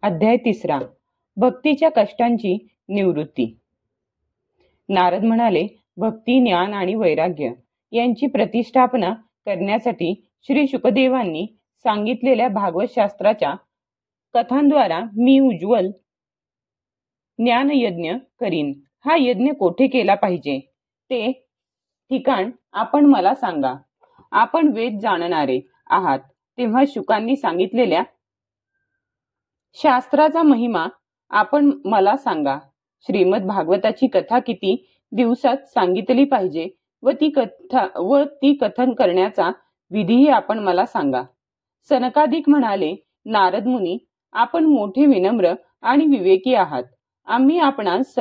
अध्याय 3. भक्तीच्या कष्टांची निवृत्ती. नारद म्हणाले, भक्ती, ज्ञान आणि वैराग्य यांची प्रतिष्ठापना करण्यासाठी श्री शुकदेवांनी सांगितलेल्या भागवत शास्त्राच्या कथांद्वारा मी उज्ज्वल ज्ञानयज्ञ करीन. हा यज्ञ कोठे केला पाहिजे ते ठिकाण आपण मला सांगा. आपण वेद जाणणारे आहात, तेव्हा शुकांनी सांगितलेल्या शास्त्राचा महिमा आपण मला सांगा. श्रीमद भागवताची कथा किती दिवसात सांगितली पाहिजे व ती कथन करण्याचा विधीही आपण मला सांगा. सनकादिक म्हणाले, नारद मुनी, आपण मोठे विनम्र आणि विवेकी आहात. आम्ही आपणास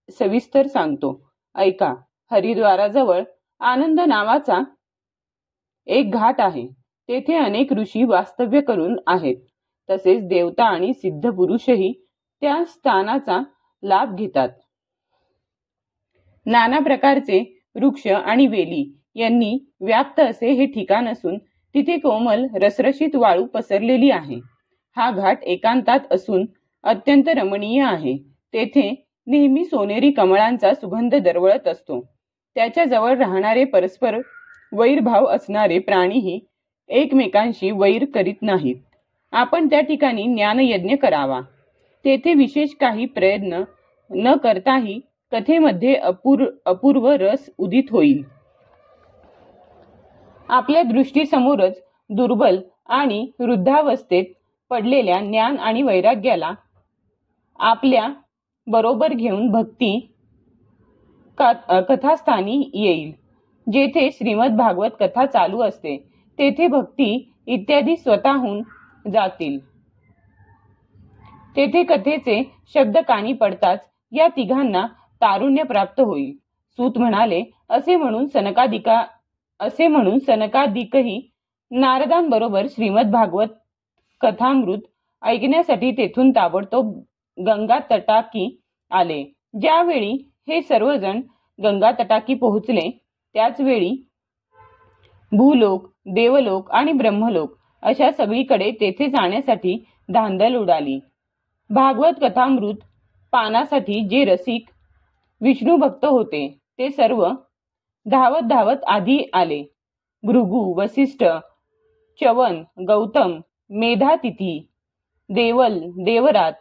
सविस्तर सांगतो, ऐका. हरिद्वाराजवळ आनंद नावाचा एक घाट आहे. तेथे अनेक ऋषी वास्तव्य करून आहेत. तसेच देवता आणि सिद्ध पुरुषही त्या स्थानाचा लाभ घेतात. नाना प्रकारचे वृक्ष आणि वेली यांनी व्याप्त असे हे ठिकाण असून तिथे कोमल रसरशीत वाळू पसरलेली आहे. हा घाट एकांतात असून अत्यंत रमणीय आहे. तेथे नेहमी सोनेरी कमळांचा सुगंध दरवळत असतो. त्याच्या जवळ राहणारे परस्पर वैरभाव असणारे प्राणीही एकमेकांशी वैर करीत नाहीत. आपण त्या ठिकाणी ज्ञानयज्ञ करावा. तेथे विशेष काही प्रयत्न न करताही कथेमध्ये अपूर्व रस उदित होईल. आपल्या दृष्टीसमोरच दुर्बल आणि वृद्धावस्थेत पडलेल्या ज्ञान आणि वैराग्याला आपल्या बरोबर घेऊन भक्ती कथास्थानी येईल. जेथे श्रीमद भागवत कथा चालू असते तेथे भक्ती इत्यादी स्वतःहून जातील. तेथे कथेचे शब्द कानी पडताच या तिघांना तारुण्य प्राप्त होईल. सूत म्हणाले, असे म्हणून सनकादिकही नारदांबरोबर श्रीमद भागवत कथामृत ऐकण्यासाठी तेथून ताबडतोब गंगा तटाकी आले. ज्यावेळी हे सर्वजण गंगा तटाकी पोहोचले त्याच वेळी भूलोक, देवलोक आणि ब्रह्मलोक अशा सगळीकडे तेथे जाण्यासाठी धांदल उडाली. भागवत कथामृत पानासाठी जे रसिक विष्णू भक्त होते ते सर्व धावत धावत आधी आले. भृगु, वसिष्ठ, च्यवन, गौतम, मेधातिथी, देवल, देवरात,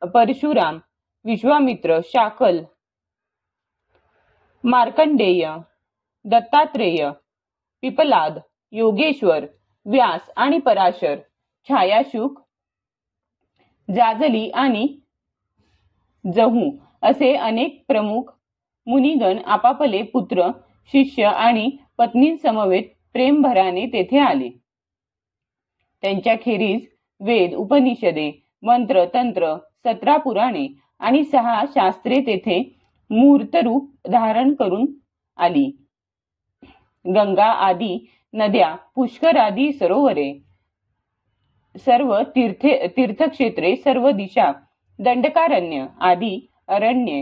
परशुराम, विश्वामित्र, शाकल, मार्कंडेय, दत्तात्रेय, पिपलाद, योगेश्वर, व्यास आणि पराशर, छायाशुक, जाजली आणि जहू असे अनेक प्रमुख मुनिगण आपापले पुत्र, शिष्य आणि पत्नींसमवेत प्रेमभराने तेथे आले. त्यांच्याखेरीज वेद, उपनिषदे, मंत्र, तंत्र, 17 पुराणे आणि 6 शास्त्रे तेथे मूर्तरूप धारण करून आली. गंगा आदी नद्या, पुष्कर आदी सरोवरे, सर्व तीर्थक्षेत्रे, सर्व दिशा, दंडकारण्य आदी अरण्ये,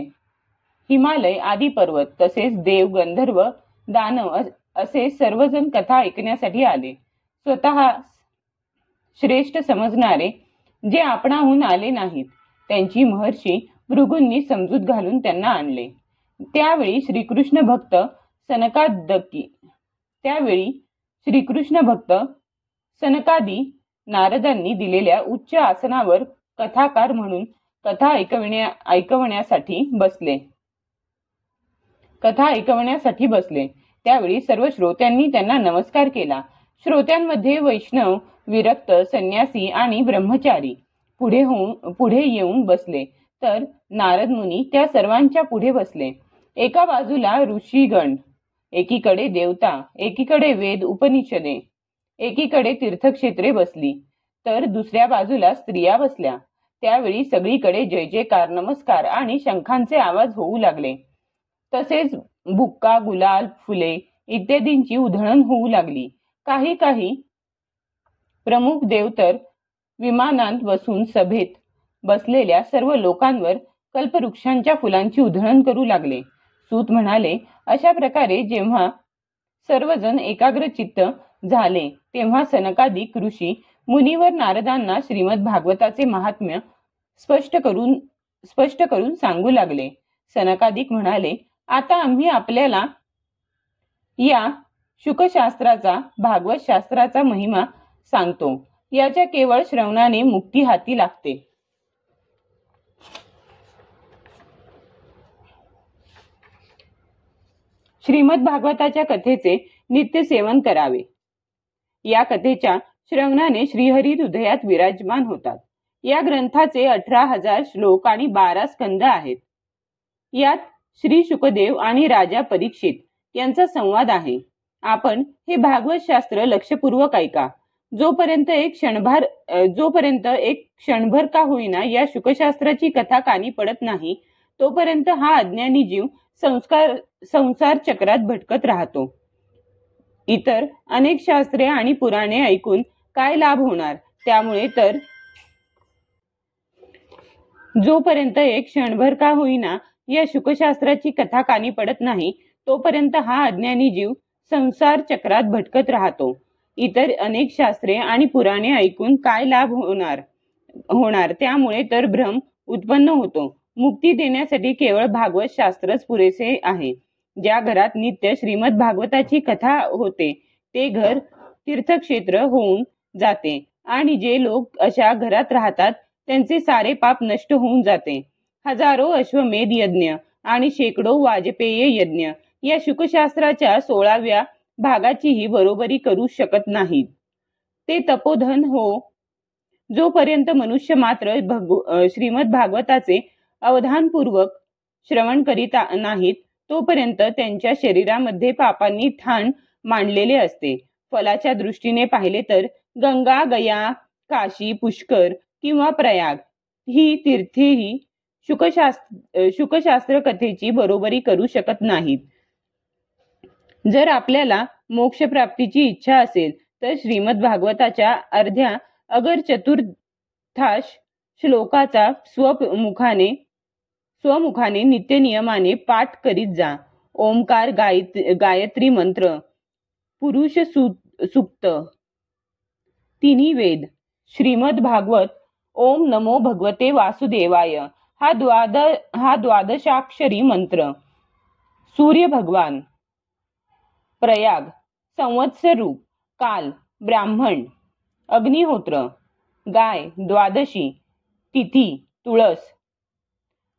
हिमालय आदी पर्वत, तसेच देव, गंधर्व, दानव असे सर्वजण कथा ऐकण्यासाठी आले. स्वतः श्रेष्ठ समजणारे जे आपणाहून आले नाहीत त्यांची महर्षी भृगूंनी समजूत घालून त्यांना आणले. त्यावेळी श्रीकृष्ण भक्त सनकादी नारदांनी दिलेल्या उच्च आसनावर कथाकार म्हणून कथा ऐकवण्यासाठी बसले. त्यावेळी सर्व श्रोत्यांनी त्यांना नमस्कार केला. श्रोत्यांमध्ये वैष्णव, विरक्त, संन्यासी आणि ब्रह्मचारी पुढे येऊन बसले, तर नारद मुनी त्या सर्वांच्या पुढे बसले. एका बाजूला ऋषीगण, एकीकडे देवता, एकीकडे वेद उपनिषदे, एकीकडे तीर्थक्षेत्रे बसली, तर दुसऱ्या बाजूला स्त्रिया बसल्या. त्यावेळी सगळीकडे जय जयकार, नमस्कार आणि शंखांचे आवाज होऊ लागले. तसेच बुक्का, गुलाल, फुले इत्यादींची उधळण होऊ लागली. काही प्रमुख देव तर विमानांत बसून सभेत बसलेल्या सर्व लोकांवर कल्पवृक्षांच्या फुलांची उधळण करू लागले. सूत म्हणाले, अशा प्रकारे जेव्हा सर्वजण एकाग्रचित्त झाले तेव्हा सनकादिक ऋषी मुनिवर नारदांना श्रीमद भागवताचे महात्म्य स्पष्ट करून सांगू लागले. सनकादिक म्हणाले, आता आम्ही आपल्याला या शुकशास्त्राचा भागवत शास्त्राचा महिमा सांगतो. याच्या केवळ श्रवणाने मुक्ती हाती लागते. श्रीमद भागवताच्या कथेचे नित्य सेवन करावे. या कथेच्या श्रवणाने श्रीहरी हृदयात विराजमान होतात. या ग्रंथाचे 18,000 श्लोक आणि 12 स्कंद आहेत. यात श्री शुकदेव आणि राजा परीक्षित यांचा संवाद आहे. आपण हे भागवत शास्त्र लक्षपूर्वक ऐका. जोपर्यंत एक क्षणभर का होईना या शुकशास्त्राची कथा कानी पडत नाही, तोपर्यंत हा अज्ञानी जीव संसार चक्रात भटकत राहतो. इतर अनेक शास्त्रे आणि पुराणे ऐकून काय लाभ होणार? त्यामुळे तर जोपर्यंत एक क्षणभर का होईना या शुकशास्त्राची कथा कानी पडत नाही, तोपर्यंत हा अज्ञानी जीव संसार चक्रात भटकत राहतो. इतर अनेक शास्त्रे आणि पुराणे ऐकून काय लाभ होणार? त्यामुळे तर भ्रम उत्पन्न होतो. मुक्ती देण्यासाठी केवळ भागवत शास्त्रच पुरेसे आहे. ज्या घरात नित्य श्रीमद भागवताची कथा होते ते घर तीर्थक्षेत्र होऊन जाते आणि जे लोक अशा घरात राहतात त्यांचे सारे पाप नष्ट होऊन जाते. हजारो अश्वमेध यज्ञ आणि शेकडो वाजपेय यज्ञ या शुकशास्त्राच्या 16व्या भागाचीही बरोबरी करू शकत नाहीत. ते तपोधन हो. जोपर्यंत मनुष्य मात्र श्रीमद भागवताचे अवधानपूर्वक श्रवण करीत नाहीत, तोपर्यंत त्यांच्या शरीरामध्ये पापांनी ठाण मांडलेले असते. फलाच्या दृष्टीने पाहिले तर गंगा, गया, काशी, पुष्कर किंवा प्रयाग ही तीर्थेही शुकशास्त्र कथेची बरोबरी करू शकत नाहीत. जर आपल्याला मोक्ष प्राप्तीची इच्छा असेल तर श्रीमद भागवताच्या अर्ध्या अगर चतुर्थाश श्लोकाचा स्वमुखाने नित्य नियमाने पाठ करीत जा. ओंकार, गायत्री मंत्र, पुरुष सूक्त, तिन्ही वेद, श्रीमद भागवत, ओम नमो भगवते वासुदेवाय हा द्वादशाक्षरी मंत्र, सूर्य भगवान, प्रयाग, संवत्सर रूप, काल, ब्राह्मण, अग्निहोत्र, गाय, द्वादशी, तिथी, तुळस,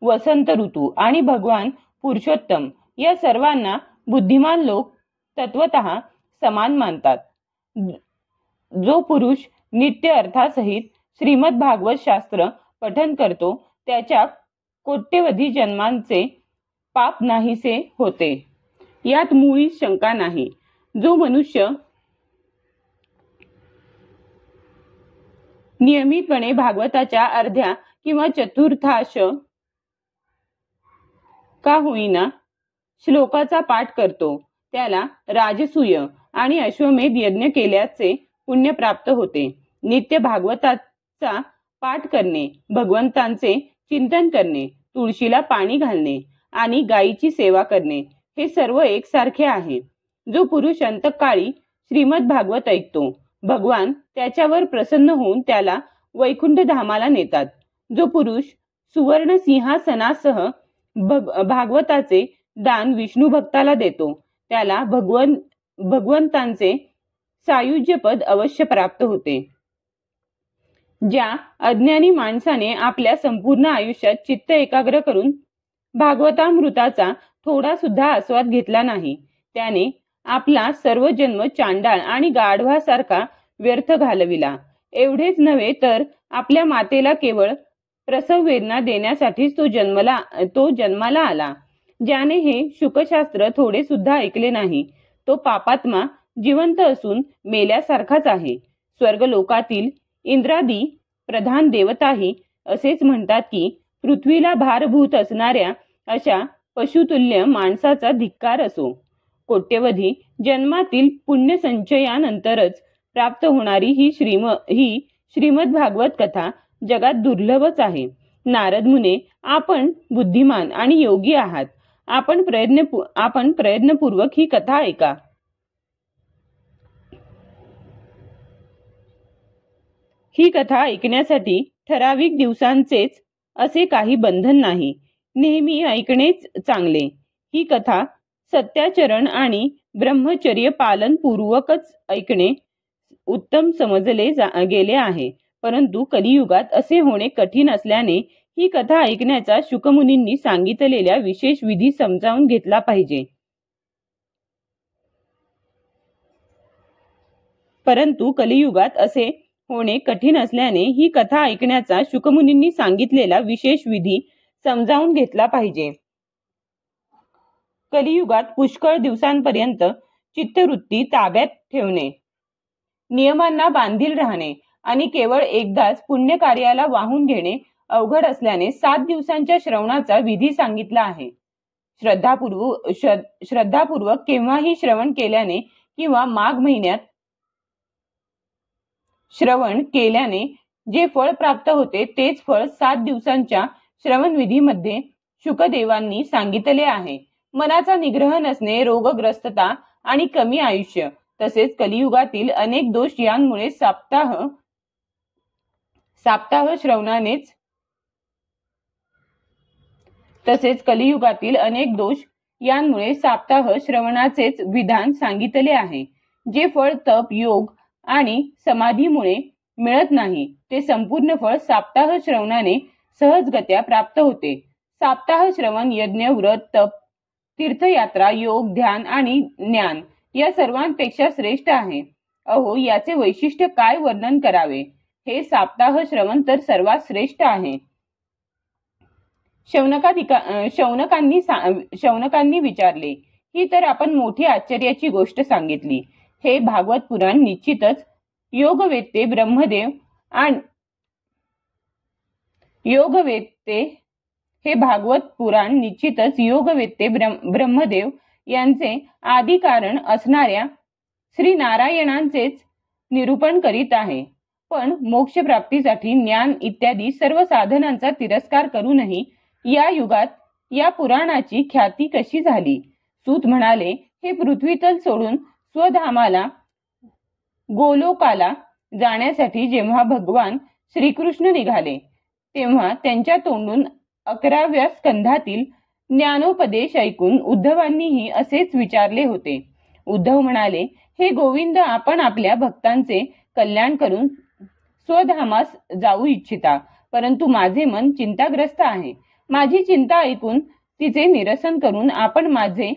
वसंत ऋतू आणि भगवान पुरुषोत्तम या सर्वांना बुद्धिमान लोक तत्वतः समान मानतात. जो पुरुष नित्य अर्थासहित श्रीमद भागवत शास्त्र पठन करतो त्याच्या कोट्यवधी जन्मांचे पाप नाहीसे होते. यात मुळीच शंका नाही. जो मनुष्य नियमितपणे भागवताच्या अर्ध्या किंवा चतुर्थांश का होईना श्लोकाचा पाठ करतो त्याला राजसूय आणि अश्वमेध यज्ञ केल्याचे पुण्य प्राप्त होते. नित्य भागवताचा पाठ करणे, भगवंतांचे चिंतन करणे, तुळशीला पाणी घालणे आणि गायीची सेवा करणे हे सर्व एकसारखे आहे. जो पुरुष अंतकाळी श्रीमद भागवत ऐकतो भगवान त्याच्यावर प्रसन्न होऊन त्याला वैकुंठ धामाला नेतात. जो पुरुष सुवर्ण सिंहासनासह भागवताचे दान विष्णू भक्ताला देतो त्याला भगवंतांचे सायुज्यपद अवश्य प्राप्त होते. ज्या अज्ञानी माणसाने आपल्या संपूर्ण आयुष्यात चित्त एकाग्र करून भागवतामृताचा थोडा सुद्धा आस्वाद घेतला नाही त्याने आपला सर्व जन्म चांडाळ आणि गाढवासारखा व्यर्थ घालविला. एवढेच नव्हे तर आपल्या मातेला केवळ प्रसव वेदना देण्यासाठीच तो जन्माला आला. ज्याने हे शुकशास्त्र थोडे सुद्धा ऐकले नाही तो पापात्मा जिवंत असून मेल्यासारखाच आहे. स्वर्गलोकातील इंद्रादी प्रधान देवताही असेच म्हणतात की पृथ्वीला भारभूत असणाऱ्या अशा पशुतुल्य माणसाचा धिक्कार असो. कोट्यवधी जन्मातील पुण्य संचयानंतरच प्राप्त होणारी ही श्रीमद भागवत कथा जगात दुर्लभच आहे. नारद मुने, आपण बुद्धिमान आणि योगी आहात. आपण प्रयत्नपूर्वक ही कथा ऐका. ही कथा ऐकण्यासाठी ठराविक दिवसांचेच असे काही बंधन नाही, नेहमी ऐकणेच चांगले. ही कथा सत्याचरण आणि ब्रह्मचर्य पालन पूर्वकच ऐकणे उत्तम समजले गेले आहे. परंतु कलियुगात असे होणे कठीण असल्याने ही कथा ऐकण्याचा शुकमुनींनी सांगितलेल्या विशेष विधी समजावून घेतला पाहिजे. परंतु कलियुगात असे होणे कठीण असल्याने ही कथा ऐकण्याचा शुकमुनींनी सांगितलेला विशेष विधी समजावून घेतला पाहिजे. कलियुगात पुष्कळ दिवसांपर्यंत चित्तवृत्ती ताब्यात ठेवणे, नियमांना बांधील राहणे आणि केवळ एकदाच पुण्य कार्याला वाहून घेणे अवघड असल्याने 7 दिवसांच्या श्रवणाचा विधी सांगितला आहे. श्रद्धापूर्वक केव्हाही श्रवण केल्याने किंवा माघ महिन्यात श्रवण केल्याने जे फळ प्राप्त होते तेच फळ 7 दिवसांच्या श्रवण विधीमध्ये शुकदेवांनी सांगितले आहे. मनाचा निग्रह नसणे, रोगग्रस्तता आणि कमी आयुष्य तसेच कलियुगातील अनेक दोष यांमुळे साप्ताह श्रवणानेच श्रवणाचेच विधान सांगितले आहे. जे फळ तप, योग आणि समाधीमुळे मिळत नाही ते संपूर्ण फळ साप्ताह श्रवणाने सहजगत्या प्राप्त होते. साप्ताह श्रवण यज्ञ, व्रत, तप, तीर्थयात्रा, योग, ध्यान आणि ज्ञान या सर्वांपेक्षा श्रेष्ठ आहे. अहो, याचे वैशिष्ट्य काय वर्णन करावे. हे साप्ताह श्रवण तर सर्वात श्रेष्ठ आहे. शौनकांनी विचारले, ही तर आपण मोठी आश्चर्याची गोष्ट सांगितली. हे भागवत पुराण निश्चितच योगवेत्ते ब्रह्मदेव यांचे आदी कारण असणाऱ्या श्री नारायणांचेच निरूपण करीत आहे. पण मोक्षप्राप्तीसाठी ज्ञान इत्यादी सर्व साधनांचा तिरस्कार करूनही या युगात या पुराणाची ख्याती कशी झाली. सूत म्हणाले, हे पृथ्वीतल सोडून स्वधामाला गोलोकाला जाण्यासाठी जेव्हा भगवान श्रीकृष्ण निघाले तेव्हा त्यांच्या तोंडून 11व्या स्कंधातील ज्ञानोपदेश ऐकून उद्धवांनीही असेच विचारले होते. उद्धव म्हणाले, हे गोविंद, आपण आपल्या भक्तांचे कल्याण करून स्वधामास जाऊ इच्छिता, परंतु माझे मन चिंताग्रस्त आहे. माझी चिंता ऐकून तिचे निरसन करून आपण माझे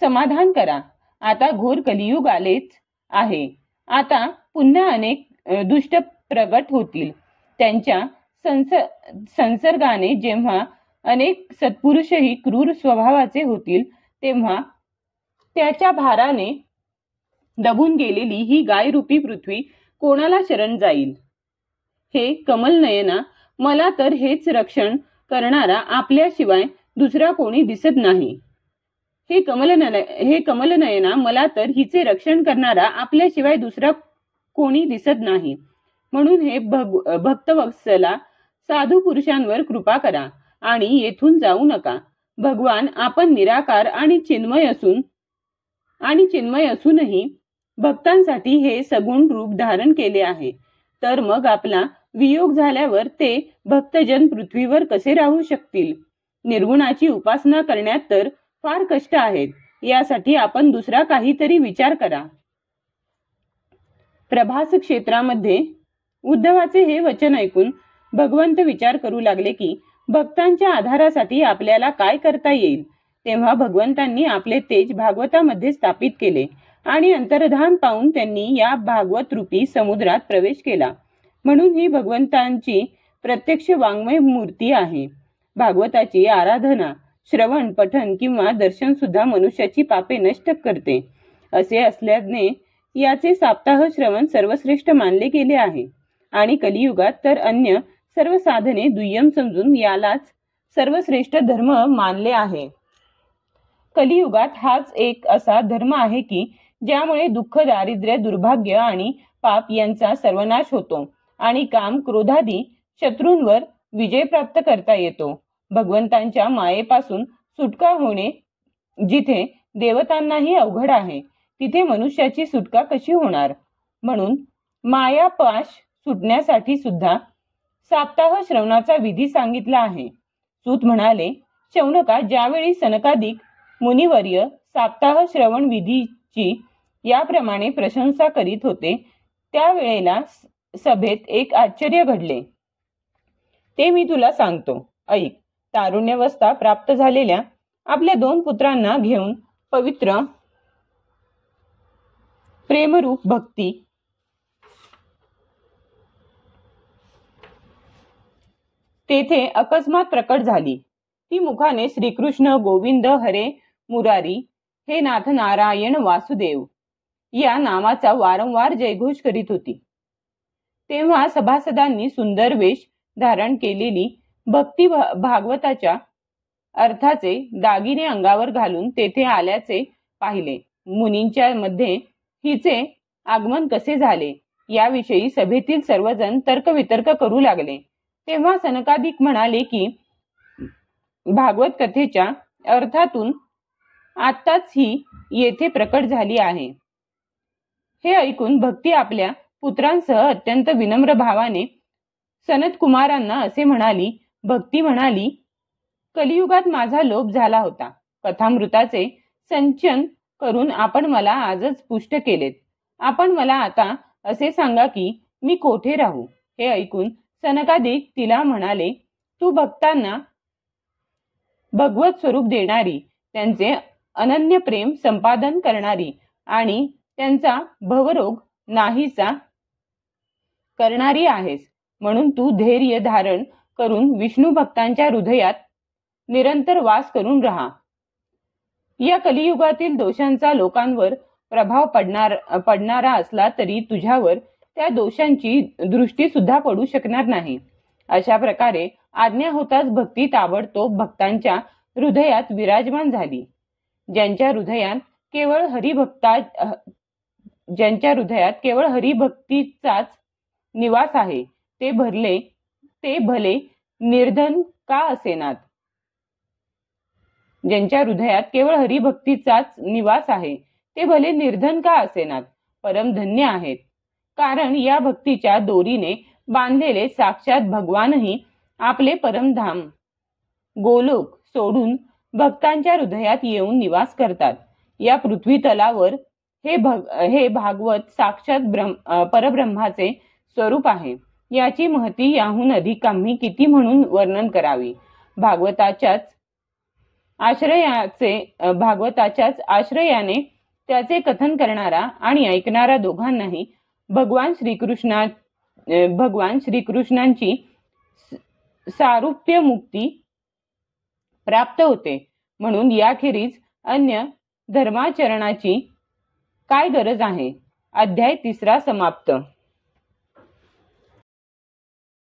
समाधान करा. आता घोर कलियुग आलेच आहे. आता पुन्हा अनेक दुष्ट प्रगट होतील. त्यांच्या संसर्गाने जेव्हा अनेक सत्पुरुषही क्रूर स्वभावाचे होतील तेव्हा त्याच्या भाराने दबून गेलेली ही गायरूपी पृथ्वी कोणाला शरण जाईल. हे कमलनयना, मला तर हेच रक्षण करणारा आपल्याशिवाय दुसरा कोणी दिसत नाही. हे कमलनयना, मला तर हिचे रक्षण करणारा आपल्याशिवाय दुसरा कोणी दिसत नाही. म्हणून हे भक्तवत्सला, साधू पुरुषांवर कृपा करा आणि येथून जाऊ नका. भगवान आपण निराकार आणि चिन्मय असूनही भक्तांसाठी हे सगुण रूप धारण केले आहे. तर मग आपला वियोग झाल्यावर ते भक्तजन पृथ्वीवर कसे राहू शकतील. निर्गुणाची उपासना करण्यात तर फार कष्ट आहेत. यासाठी आपण दुसरा काहीतरी विचार करा. प्रभास क्षेत्रामध्ये उद्धवाचे हे वचन ऐकून भगवंत विचार करू लागले की भक्तांच्या आधारासाठी आपल्याला काय करता येईल. तेव्हा भगवंतांनी आपले तेज भागवतामध्ये स्थापित केले आणि अंतर्धान पाहून त्यांनी या भागवत रूपी समुद्रात प्रवेश केला. म्हणून ही भगवंतांची प्रत्यक्ष वाङ्मय मूर्ती आहे. भागवताची आराधना, श्रवण, पठन किंवा दर्शन सुद्धा मनुष्याची पापे नष्ट करते. असे असल्याने याचे साप्ताह श्रवण सर्वश्रेष्ठ मानले गेले आहे आणि कलियुगात तर अन्य सर्व साधने दुय्यम समजून यालाच सर्वश्रेष्ठ धर्म मानले आहे. कलियुगात हाच एक असा धर्म आहे की ज्यामुळे दुःख, दारिद्र्य, दुर्भाग्य आणि पाप यांचा सर्वनाश होतो आणि काम, क्रोधादी शत्रूंवर विजय प्राप्त करता येतो. भगवंतांच्या मायेपासून सुटका होणे जिथे देवतांनाही अवघड आहे तिथे मनुष्याची सुटका कशी होणार. म्हणून मायापाश सुटण्यासाठी सुद्धा सप्ताह श्रवणाचा विधी सांगितला आहे. सूत म्हणाले, शौनका, ज्यावेळी सनकादिक मुनिवर्य सप्ताह श्रवण विधीची याप्रमाणे प्रशंसा करीत होते, त्यावेळेला सभेत एक आश्चर्य घडले. ते मी तुला सांगतो, ऐक. तारुण्यावस्था प्राप्त झालेल्या आपल्या 2 पुत्रांना घेऊन पवित्र प्रेमरूप भक्ती तेथे अकस्मात प्रकट झाली. ती मुखाने श्रीकृष्ण गोविंद हरे मुरारी हे नाथ नारायण वासुदेव या नावाचा वारंवार जयघोष करीत होती. तेव्हा सभासदांनी सुंदर वेश धारण केलेली भक्ती भागवताच्या अर्थाचे दागिने अंगावर घालून तेथे आल्याचे पाहिले. मुनींच्या मध्ये हिचे आगमन कसे झाले याविषयी सभेतील सर्वजण तर्कवितर्क करू लागले. तेव्हा सनकादिक म्हणाले की भागवत कथेच्या अर्थातून आत्ताच ही येथे प्रकट झाली आहे. हे ऐकून भक्ती आपल्या पुत्रांसह अत्यंत विनम्र भावाने सनत कुमारांना असे म्हणाली. भक्ती म्हणाली, कलियुगात माझा लोभ झाला होता. कथामृताचे संचन करून आपण मला आजच पुष्ट केलेत. आपण मला आता असे सांगा की मी कोठे राहू. हे ऐकून सनकादिक तिला म्हणाले, तू भक्तांना भगवत स्वरूप देणारी, त्यांचे अनन्य प्रेम संपादन करणारी आणि त्यांचा भवरोग नाहीसा करणारी आहेस. म्हणून तू धैर्य धारण करून विष्णू भक्तांच्या हृदयात निरंतर वास करून राहा. या कलियुगातील दोषांचा लोकांवर प्रभाव पडणारा असला तरी तुझ्यावर त्या दोषांची दृष्टी सुद्धा पडू शकणार नाही. अशा प्रकारे आज्ञा होताच भक्ती ताबडतोब भक्तांच्या हृदयात विराजमान झाली. ज्यांच्या हृदयात केवळ हरिभक्तीचाच निवास आहे, ते भले निर्धन का असेनात. ज्यांच्या हृदयात केवळ हरिभक्तीचाच निवास आहे, ते भले निर्धन का असेनात, परमधन्य आहेत. कारण या भक्तीच्या दोरीने बांधलेले साक्षात भगवानही आपले परमधाम गोलोक सोडून भक्तांच्या हृदयात येऊन निवास करतात. या पृथ्वी तलावर हे भागवत साक्षात परब्रह्माचे स्वरूप आहे. याची महती याहून अधिक आम्ही किती म्हणून वर्णन करावी. भागवताच्याच आश्रयाने त्याचे कथन करणारा आणि ऐकणारा दोघांनाही भगवान श्रीकृष्णांची सारूप्य मुक्ती प्राप्त होते. म्हणून याखेरीज अन्य धर्माचरणाची काय गरज आहे. अध्याय 3 समाप्त.